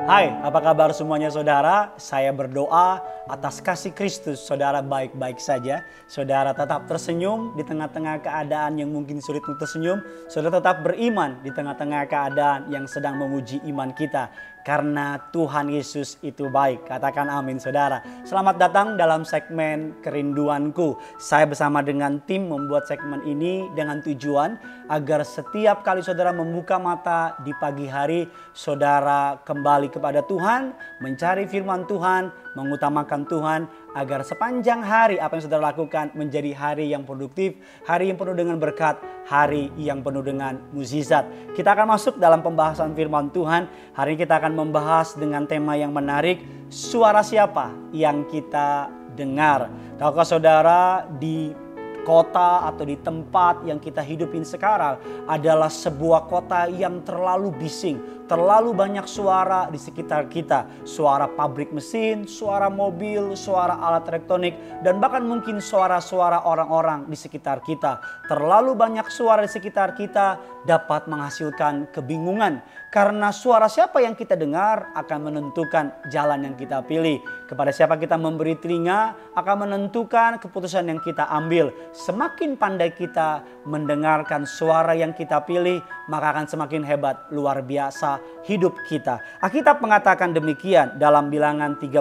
Hai, apa kabar semuanya saudara? Saya berdoa atas kasih Kristus saudara baik-baik saja. Saudara tetap tersenyum di tengah-tengah keadaan yang mungkin sulit untuk tersenyum. Saudara tetap beriman di tengah-tengah keadaan yang sedang menguji iman kita. Karena Tuhan Yesus itu baik. Katakan amin saudara. Selamat datang dalam segmen Kerinduanku. Saya bersama dengan tim membuat segmen ini dengan tujuan agar setiap kali saudara membuka mata di pagi hari, saudara kembali kepada Tuhan, mencari firman Tuhan, mengutamakan Tuhan, agar sepanjang hari apa yang saudara lakukan menjadi hari yang produktif, hari yang penuh dengan berkat, hari yang penuh dengan mukjizat. Kita akan masuk dalam pembahasan firman Tuhan. Hari ini kita akan membahas dengan tema yang menarik, suara siapa yang kita dengar. Tahukah saudara, di kota atau di tempat yang kita hidupin sekarang adalah sebuah kota yang terlalu bising, terlalu banyak suara di sekitar kita. Suara pabrik mesin, suara mobil, suara alat elektronik, dan bahkan mungkin suara-suara orang-orang di sekitar kita. Terlalu banyak suara di sekitar kita dapat menghasilkan kebingungan. Karena suara siapa yang kita dengar akan menentukan jalan yang kita pilih. Kepada siapa kita memberi telinga akan menentukan keputusan yang kita ambil. Semakin pandai kita mendengarkan suara yang kita pilih, maka akan semakin hebat, luar biasa hidup kita. Alkitab mengatakan demikian dalam Bilangan 13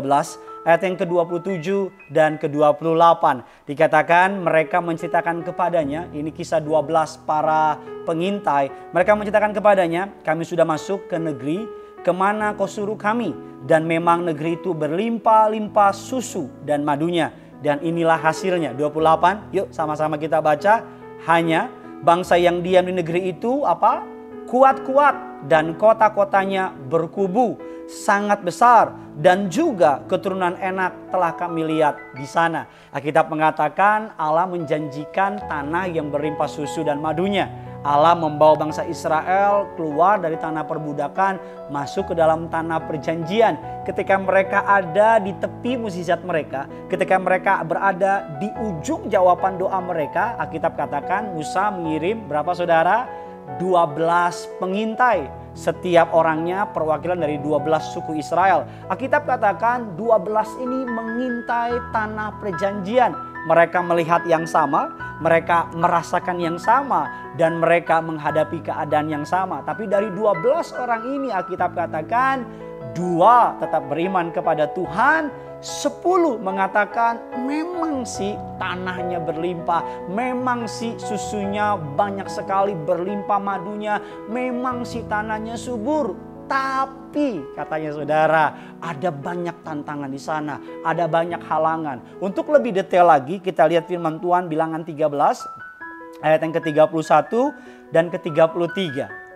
ayat yang ke-27 dan ke-28. Dikatakan mereka menceritakan kepadanya, ini kisah 12 para pengintai. Mereka menceritakan kepadanya, kami sudah masuk ke negeri kemana kau suruh kami. Dan memang negeri itu berlimpah-limpah susu dan madunya. Dan inilah hasilnya. 28, yuk sama-sama kita baca. Hanya bangsa yang diam di negeri itu apa? Kuat-kuat, dan kota-kotanya berkubu sangat besar, dan juga keturunan enak telah kami lihat di sana. Alkitab mengatakan Allah menjanjikan tanah yang berlimpah susu dan madunya. Allah membawa bangsa Israel keluar dari tanah perbudakan masuk ke dalam tanah perjanjian. Ketika mereka ada di tepi mukjizat mereka, ketika mereka berada di ujung jawaban doa mereka, Alkitab katakan Musa mengirim berapa saudara? 12 pengintai. Setiap orangnya perwakilan dari 12 suku Israel. Alkitab katakan 12 ini mengintai tanah perjanjian. Mereka melihat yang sama, mereka merasakan yang sama, dan mereka menghadapi keadaan yang sama. Tapi dari 12 orang ini Alkitab katakan 2 tetap beriman kepada Tuhan, 10 mengatakan memang sih tanahnya berlimpah, memang sih susunya banyak sekali, berlimpah madunya, memang sih tanahnya subur. Tapi katanya saudara, ada banyak tantangan di sana, ada banyak halangan. Untuk lebih detail lagi kita lihat firman Tuhan Bilangan 13 ayat yang ke-31 dan ke-33.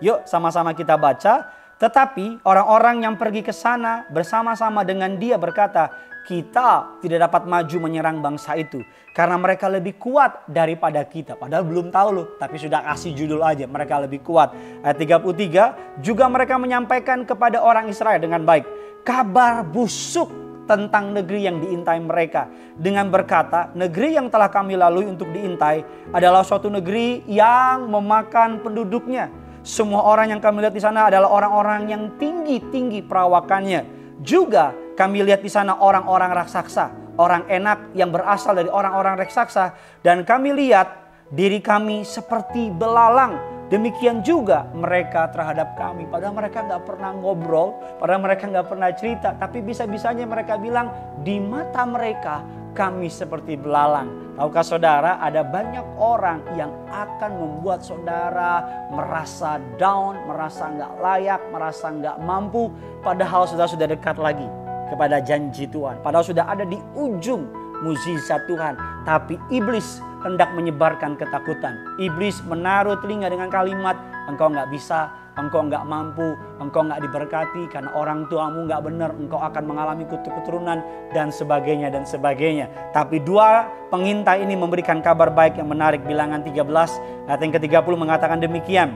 Yuk sama-sama kita baca. Tetapi orang-orang yang pergi ke sana bersama-sama dengan dia berkata, kita tidak dapat maju menyerang bangsa itu karena mereka lebih kuat daripada kita. Padahal belum tahu loh, tapi sudah kasih judul aja, mereka lebih kuat. Ayat 33, juga mereka menyampaikan kepada orang Israel dengan baik kabar busuk tentang negeri yang diintai mereka, dengan berkata, negeri yang telah kami lalui untuk diintai adalah suatu negeri yang memakan penduduknya. Semua orang yang kami lihat di sana adalah orang-orang yang tinggi-tinggi perawakannya. Juga kami lihat di sana orang-orang raksasa, orang enak yang berasal dari orang-orang raksasa. Dan kami lihat diri kami seperti belalang. Demikian juga mereka terhadap kami. Padahal mereka gak pernah ngobrol, padahal mereka gak pernah cerita. Tapi bisa-bisanya mereka bilang di mata mereka kami seperti belalang. Tahukah saudara, ada banyak orang yang akan membuat saudara merasa down, merasa gak layak, merasa gak mampu. Padahal saudara sudah dekat lagi kepada janji Tuhan. Padahal sudah ada di ujung mukjizat Tuhan. Tapi iblis hendak menyebarkan ketakutan. Iblis menaruh telinga dengan kalimat, engkau gak bisa, engkau gak mampu, engkau gak diberkati karena orang tuamu gak benar, engkau akan mengalami keturunan dan sebagainya dan sebagainya. Tapi 2 pengintai ini memberikan kabar baik yang menarik. Bilangan 13 ayat yang ke-30 mengatakan demikian.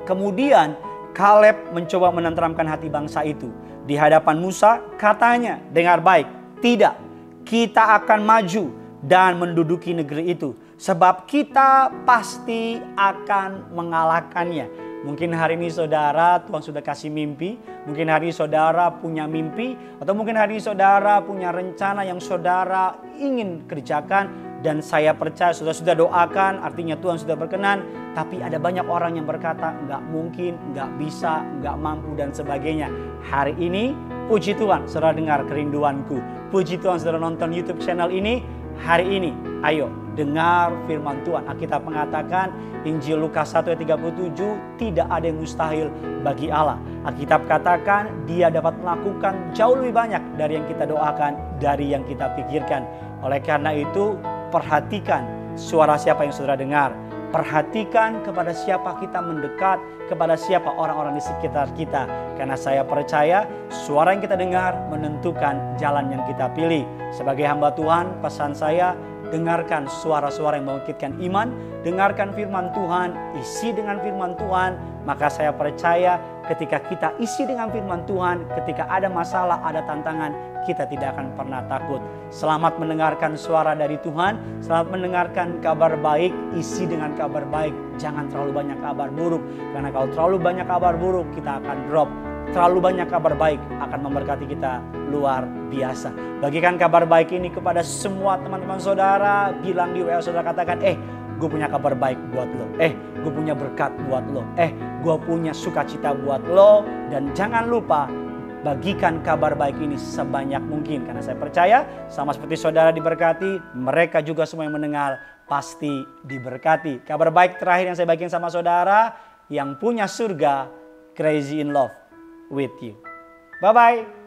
Kemudian Kaleb mencoba menenteramkan hati bangsa itu. Di hadapan Musa katanya, dengar baik, tidak, kita akan maju dan menduduki negeri itu. Sebab kita pasti akan mengalahkannya. Mungkin hari ini saudara Tuhan sudah kasih mimpi. Mungkin hari ini saudara punya mimpi. Atau mungkin hari ini saudara punya rencana yang saudara ingin kerjakan. Dan saya percaya saudara sudah doakan, artinya Tuhan sudah berkenan. Tapi ada banyak orang yang berkata nggak mungkin, nggak bisa, nggak mampu dan sebagainya. Hari ini puji Tuhan saudara dengar kerinduanku. Puji Tuhan saudara nonton YouTube channel ini. Hari ini ayo dengar firman Tuhan. Alkitab mengatakan Injil Lukas 1 ayat 37, tidak ada yang mustahil bagi Allah. Alkitab katakan dia dapat melakukan jauh lebih banyak dari yang kita doakan, dari yang kita pikirkan. Oleh karena itu, perhatikan suara siapa yang saudara dengar. Perhatikan kepada siapa kita mendekat, kepada siapa orang-orang di sekitar kita. Karena saya percaya suara yang kita dengar menentukan jalan yang kita pilih. Sebagai hamba Tuhan, pesan saya, dengarkan suara-suara yang membangkitkan iman, dengarkan firman Tuhan, isi dengan firman Tuhan. Maka saya percaya ketika kita isi dengan firman Tuhan, ketika ada masalah, ada tantangan, kita tidak akan pernah takut. Selamat mendengarkan suara dari Tuhan, selamat mendengarkan kabar baik, isi dengan kabar baik. Jangan terlalu banyak kabar buruk, karena kalau terlalu banyak kabar buruk, kita akan drop. Terlalu banyak kabar baik akan memberkati kita luar biasa. Bagikan kabar baik ini kepada semua teman-teman saudara. Bilang di WA saudara, katakan, gue punya kabar baik buat lo. Gue punya berkat buat lo. Gue punya sukacita buat lo. Dan jangan lupa bagikan kabar baik ini sebanyak mungkin. Karena saya percaya sama seperti saudara diberkati, mereka juga semua yang mendengar pasti diberkati. Kabar baik terakhir yang saya bagikan sama saudara, yang punya surga, crazy in love with you. Bye-bye.